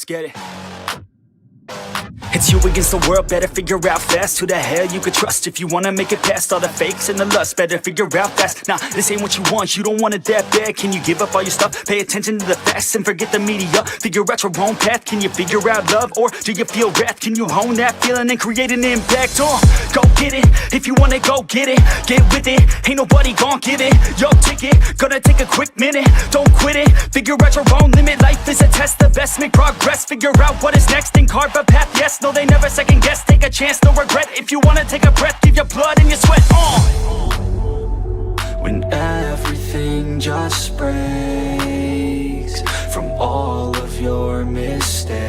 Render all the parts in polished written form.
get it. It's you against the world, better figure out fast who the hell you could trust. If you wanna make it past all the fakes and the lust, better figure out fast. Nah, this ain't what you want, you don't want it that bad. Can you give up all your stuff, pay attention to the facts and forget the media? Figure out your own path, can you figure out love? Or do you feel wrath? Can you hone that feeling and create an impact? Go get it, if you want it, go get it. Get with it, ain't nobody gon' give it your ticket, gonna take a quick minute. Don't quit it, figure out your own limit. Life is a test, the best make progress. Figure out what is next and carve a path, yes. No, they never second guess, take a chance, no regret. If you wanna take a breath, give your blood and your sweat on. When everything just breaks from all of your mistakes,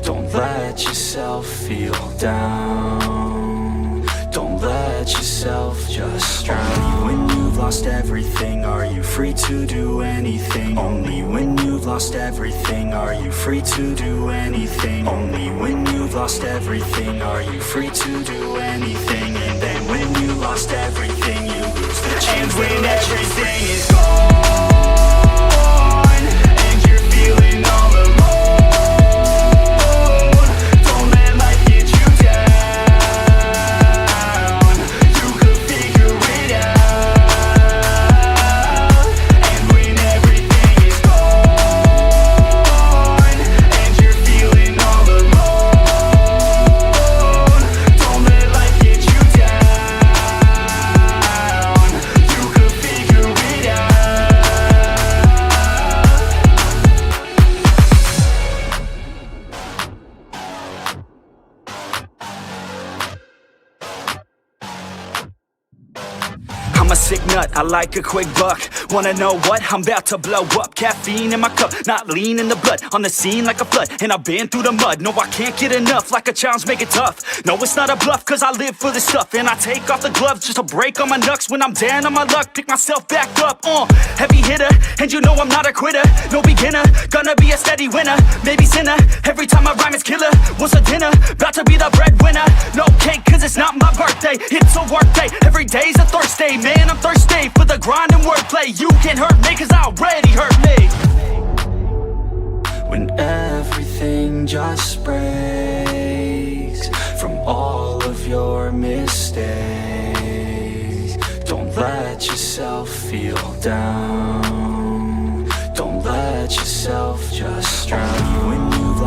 don't let yourself feel down. Don't let yourself just drown. Only when you've lost everything are you free to do anything. Only when you've lost everything are you free to do anything. Only when you've lost everything are you free to do anything. And then when you lost everything you lose the chance. And when everything is gone and you're feeling all alone, I'm a sick nut, I like a quick buck. Wanna know what? I'm about to blow up. Caffeine in my cup, not lean in the blood. On the scene like a flood, and I've been through the mud. No, I can't get enough, like a challenge, make it tough. No, it's not a bluff, cause I live for this stuff. And I take off the gloves just to break all my knucks. When I'm down on my luck, pick myself back up. Heavy hitter, and you know I'm not a quitter. No beginner, gonna be a steady winner. Maybe sinner, every time I rhyme is killer. What's a dinner? About to be the breadwinner. No cake, cause it's not my birthday. It's a work day, every day's a Thursday. Man, I'm thirsty for the grind and wordplay. You can't hurt me cause I already hurt me. When everything just breaks from all of your mistakes, don't let yourself feel down. Don't let yourself just drown.